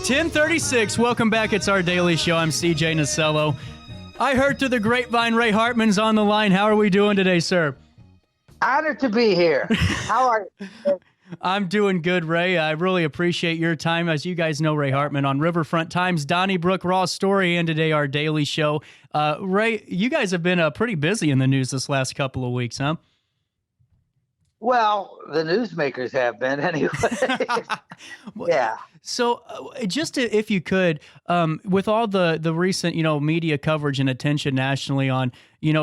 10:36. Welcome back. It's our daily show. I'm CJ Nasello. I heard through the grapevine Ray Hartmann's on the line. How are we doing today, sir? Honored to be here. How are you? I'm doing good, Ray. I really appreciate your time. As you guys know, Ray Hartmann on Riverfront Times, Donnybrook, Raw Story, and today our daily show. Ray, you guys have been pretty busy in the news this last couple of weeks, huh? Well, the newsmakers have been anyway. Yeah. So if you could, with all the recent, media coverage and attention nationally on,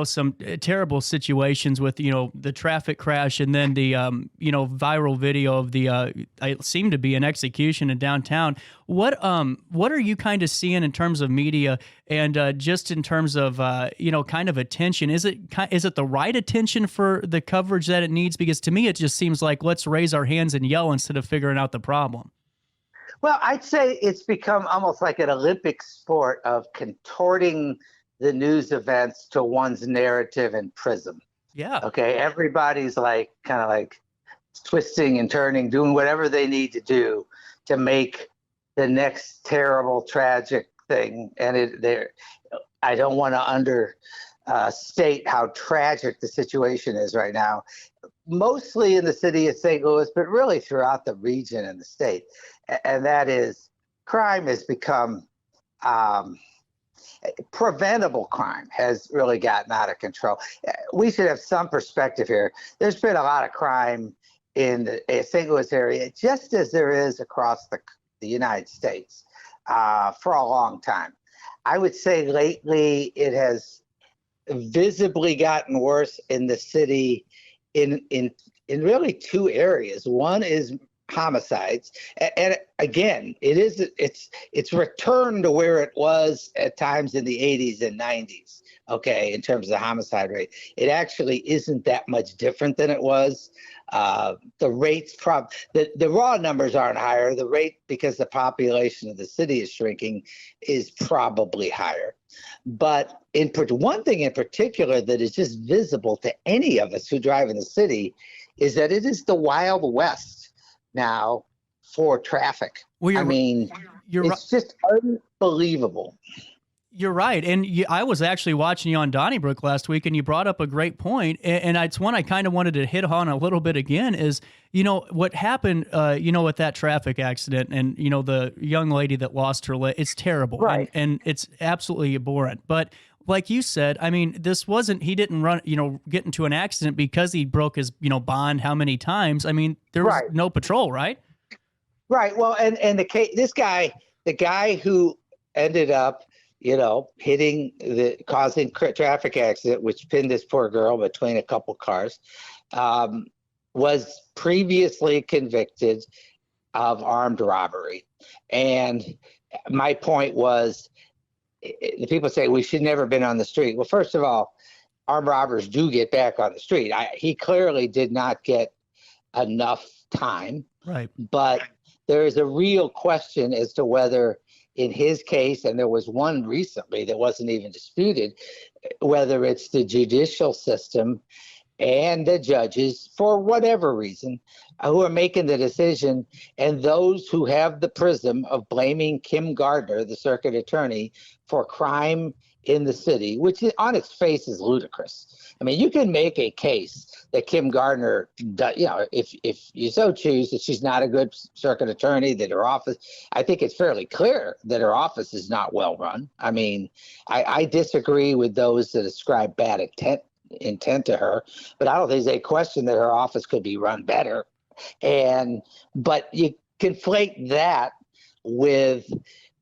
some terrible situations with, the traffic crash and then the, viral video of the, it seemed to be an execution in downtown. What are you kind of seeing in terms of media and just in terms of, kind of attention? Is it the right attention for the coverage that it needs? Because to me, it just seems like let's raise our hands and yell instead of figuring out the problem. Well, I'd say it's become almost like an Olympic sport of contorting the news events to one's narrative and prism. Yeah. Okay. Everybody's kind of twisting and turning, doing whatever they need to do to make the next terrible, tragic thing. And I don't want to understate how tragic the situation is right now, mostly in the city of St. Louis, but really throughout the region and the state. And that is, crime has become preventable. Crime has really gotten out of control. We should have some perspective here. There's been a lot of crime in the St. Louis area, just as there is across the United States for a long time. I would say lately it has visibly gotten worse in the city in really two areas. One is homicides, and again, it's returned to where it was at times in the 80s and 90s. Okay, in terms of the homicide rate, it actually isn't that much different than it was. The rates, the raw numbers aren't higher. The rate, because the population of the city is shrinking, is probably higher. But one thing in particular that is just visible to any of us who drive in the city is that it is the Wild West now for traffic. Well, it's just unbelievable. You're right. And I was actually watching you on Donnybrook last week, and you brought up a great point. And it's one I kind of wanted to hit on a little bit again is, what happened, with that traffic accident and, the young lady that lost her leg. It's terrible. Right. And it's absolutely abhorrent. But like you said, he didn't get into an accident because he broke his, bond how many times. There was no patrol, right? Right. Well, and the guy who ended up, causing traffic accident, which pinned this poor girl between a couple cars, was previously convicted of armed robbery. And my point was, the people say we should never have been on the street. Well, first of all, armed robbers do get back on the street. He clearly did not get enough time. Right. But there is a real question as to whether, in his case, and there was one recently that wasn't even disputed, whether it's the judicial system and the judges, for whatever reason, who are making the decision, and those who have the prism of blaming Kim Gardner, the circuit attorney, for crime in the city, which on its face is ludicrous. You can make a case that Kim Gardner, if you so choose, that she's not a good circuit attorney, that her office, I think it's fairly clear that her office is not well run. I disagree with those that ascribe bad intent to her, but I don't think there's a question that her office could be run better. But you conflate that with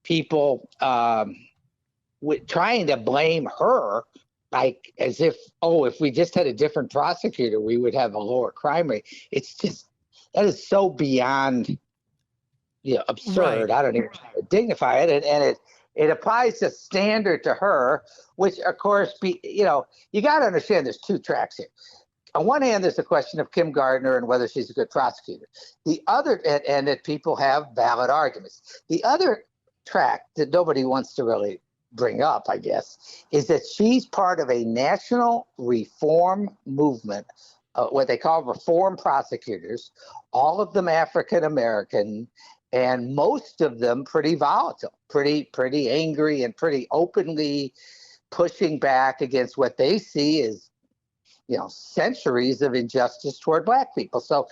people trying to blame her, as if we just had a different prosecutor, we would have a lower crime rate. It's just, that is so beyond absurd. Right. I don't even know how to dignify it. And it applies a standard to her, which of course, you got to understand there's two tracks here. On one hand, there's the question of Kim Gardner and whether she's a good prosecutor. The other, and that people have valid arguments. The other track that nobody wants to really bring up, I guess, is that she's part of a national reform movement what they call reform prosecutors, all of them African American, and most of them pretty volatile, pretty angry, and pretty openly pushing back against what they see as, centuries of injustice toward Black people. So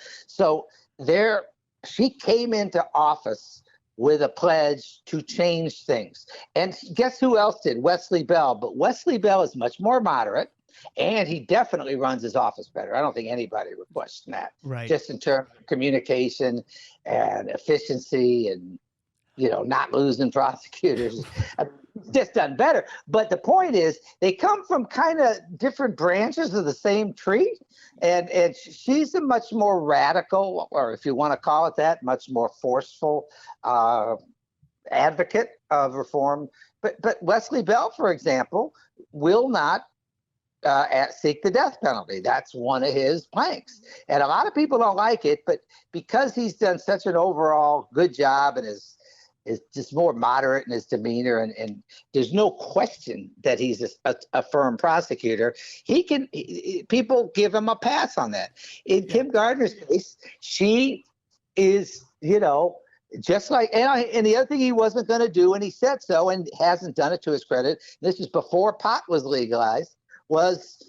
she came into office with a pledge to change things. And guess who else did? Wesley Bell. But Wesley Bell is much more moderate, and he definitely runs his office better. I don't think anybody would question that. Right. Just in terms of communication and efficiency and, not losing prosecutors. Just done better. But the point is, they come from kind of different branches of the same tree. And she's a much more radical, or if you want to call it that, much more forceful advocate of reform. But Wesley Bell, for example, will not seek the death penalty. That's one of his planks. And a lot of people don't like it, but because he's done such an overall good job and is just more moderate in his demeanor, and there's no question that he's a firm prosecutor, people give him a pass on that. In Kim Gardner's case, she is, just like, and the other thing he wasn't going to do, and he said so, and hasn't done it to his credit, this is before pot was legalized, was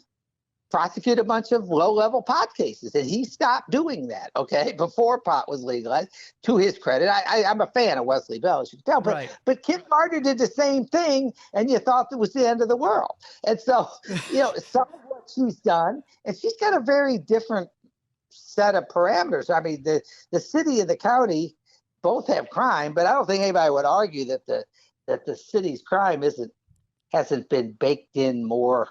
prosecute a bunch of low-level pot cases, and he stopped doing that, before pot was legalized, to his credit. I'm a fan of Wesley Bell, as you can tell, but Kim Gardner did the same thing, and you thought it was the end of the world. And so, some of what she's done, and she's got a very different set of parameters. I mean, the city and the county both have crime, but I don't think anybody would argue that the city's crime hasn't been baked in more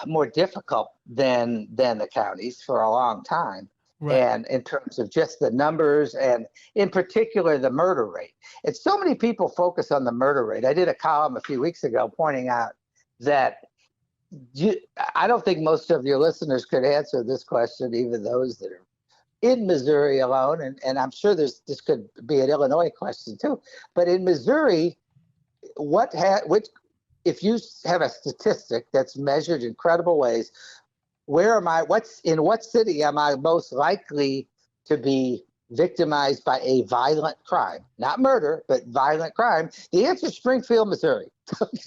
more difficult than the counties for a long time. Right. And in terms of just the numbers, and in particular, the murder rate. And so many people focus on the murder rate. I did a column a few weeks ago pointing out that I don't think most of your listeners could answer this question, even those that are in Missouri alone. And I'm sure this could be an Illinois question too. But in Missouri, if you have a statistic that's measured in credible ways, in what city am I most likely to be victimized by a violent crime? Not murder, but violent crime. The answer is Springfield, Missouri.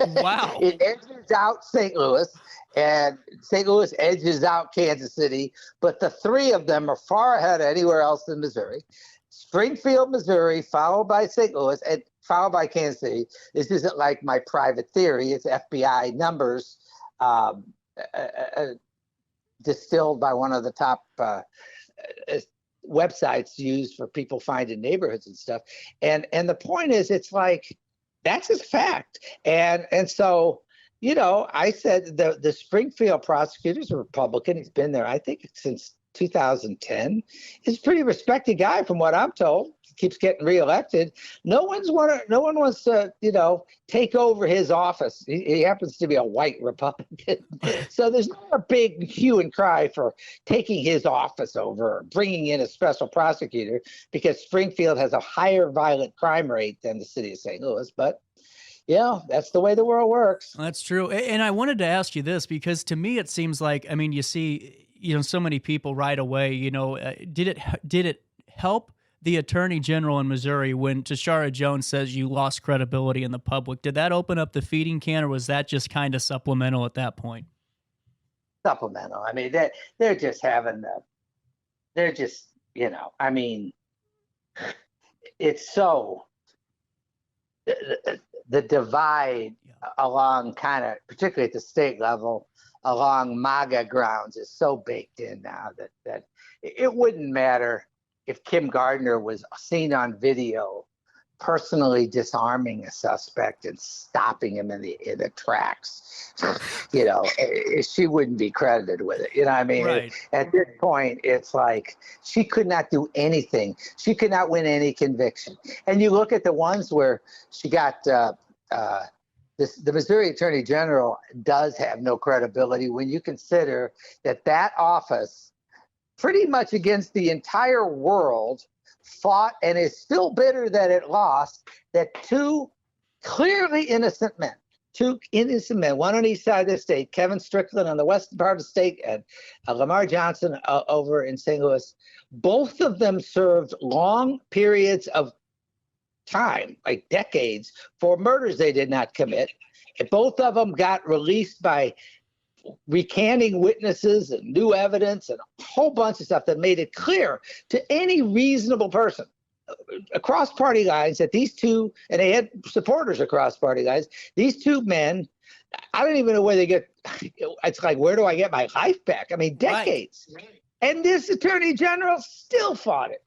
Wow. It edges out St. Louis, and St. Louis edges out Kansas City, but the three of them are far ahead of anywhere else in Missouri. Springfield, Missouri, followed by St. Louis, and followed by Kansas City. This isn't like my private theory. It's FBI numbers distilled by one of the top websites used for people finding neighborhoods and stuff. And the point is, it's like, that's a fact. And so, I said the Springfield prosecutor's a Republican. He's been there, I think, since 2010. He's a pretty respected guy from what I'm told. He keeps getting reelected. No one wants to, take over his office. He happens to be a white Republican. So there's not a big hue and cry for taking his office over, or bringing in a special prosecutor, because Springfield has a higher violent crime rate than the city of St. Louis. But that's the way the world works. That's true. And I wanted to ask you this, because to me it seems like, you see, so many people right away, did it help the attorney general in Missouri when Tashara Jones says you lost credibility in the public? Did that open up the feeding can, or was that just kind of supplemental at that point? Supplemental. I mean, they're just having it's so, the divide along kind of, particularly at the state level, along MAGA grounds is so baked in now that it wouldn't matter if Kim Gardner was seen on video personally disarming a suspect and stopping him in the tracks. She wouldn't be credited with it. Right. At this point, it's like she could not do anything. She could not win any conviction. And you look at the ones where she got the Missouri Attorney General does have no credibility when you consider that office, pretty much against the entire world, fought and is still bitter that it lost, that two clearly innocent men, two innocent men, one on each side of the state, Kevin Strickland on the western part of the state and Lamar Johnson over in St. Louis. Both of them served long periods of time, like decades, for murders they did not commit. And both of them got released by recanting witnesses and new evidence and a whole bunch of stuff that made it clear to any reasonable person across party lines that these two, and they had supporters across party lines, these two men, I don't even know where they get, it's like, where do I get my life back? I mean, decades. Right. And this attorney general still fought it.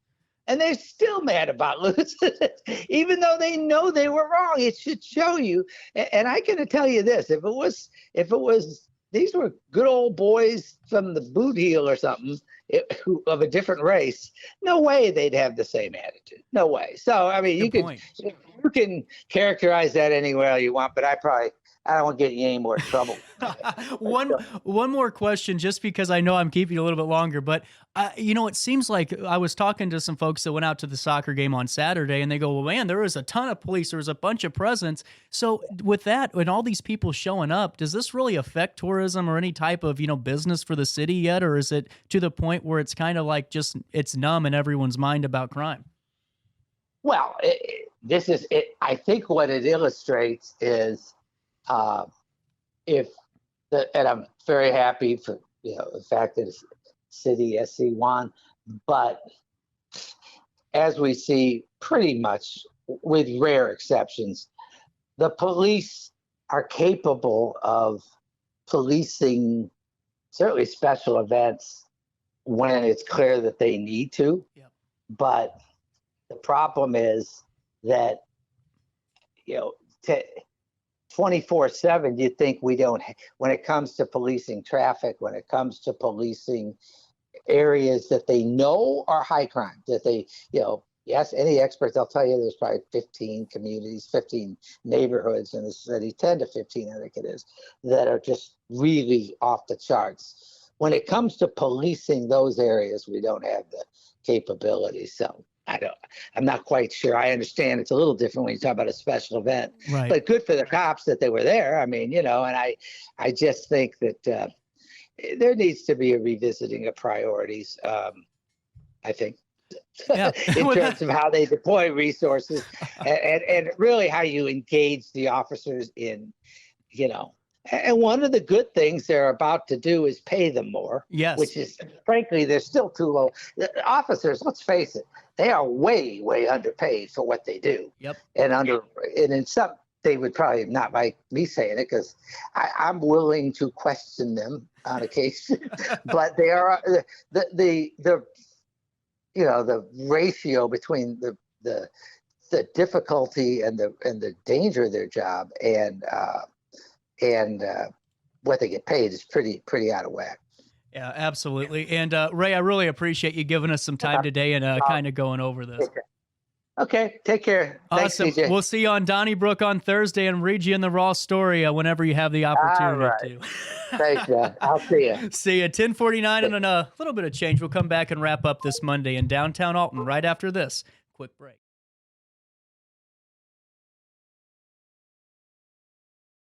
And they're still mad about losing it, even though they know they were wrong. It should show you. And I can tell you this, if it was, these were good old boys from the boot heel or something, of a different race, no way they'd have the same attitude. No way. So, I mean, you can characterize that any way you want, but I don't want to get you any more trouble. One more question, just because I know I'm keeping you a little bit longer, but it seems like I was talking to some folks that went out to the soccer game on Saturday, and they go, well, man, there was a ton of police. There was a bunch of presence. So with that, and all these people showing up, does this really affect tourism or any type of, business for the city yet? Or is it to the point where it's kind of like it's numb in everyone's mind about crime? Well, this is it. I think what it illustrates is, and I'm very happy for the fact that it's city SC won, but as we see, pretty much with rare exceptions, the police are capable of policing certainly special events when it's clear that they need to. Yep. But the problem is that 24/7, you think we don't, when it comes to policing traffic, when it comes to policing areas that they know are high crime, that they, yes, any experts, they'll tell you there's probably 15 communities, 15 neighborhoods in the city, 10 to 15, I think it is, that are just really off the charts. When it comes to policing those areas, we don't have the capability. So I'm not quite sure. I understand it's a little different when you talk about a special event, right? But good for the cops that they were there. I mean, and I just think that there needs to be a revisiting of priorities. I think, yeah. In terms of how they deploy resources and really how you engage the officers in, And one of the good things they're about to do is pay them more. Yes. Which is, frankly, they're still too low. The officers, let's face it, they are way, way underpaid for what they do. Yep. And in some, they would probably not like me saying it because I'm willing to question them on occasion. But they are the ratio between the difficulty and the danger of their job and what they get paid is pretty out of whack. Yeah, absolutely. And Ray, I really appreciate you giving us some time today and kind of going over this. Okay, take care. Awesome. Thanks, CJ. We'll see you on Donnybrook on Thursday and read you in the raw story whenever you have the opportunity to. Thanks, man. I'll see you. See you. 10:49 and a little bit of change. We'll come back and wrap up this Monday in downtown Alton right after this quick break.